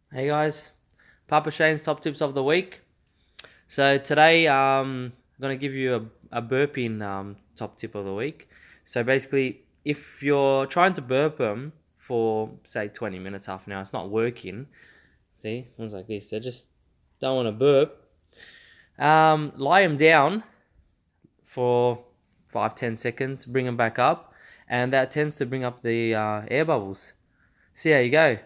Hey guys, Papa Shane's top tips of the week. So today I'm gonna give you a burping top tip of the week. So basically, if you're trying to burp them for say 20 minutes, half an hour, it's not working. See, ones like this, they just don't want to burp. Lie them down for 5-10 seconds, bring them back up, and that tends to bring up the air bubbles. See how you go.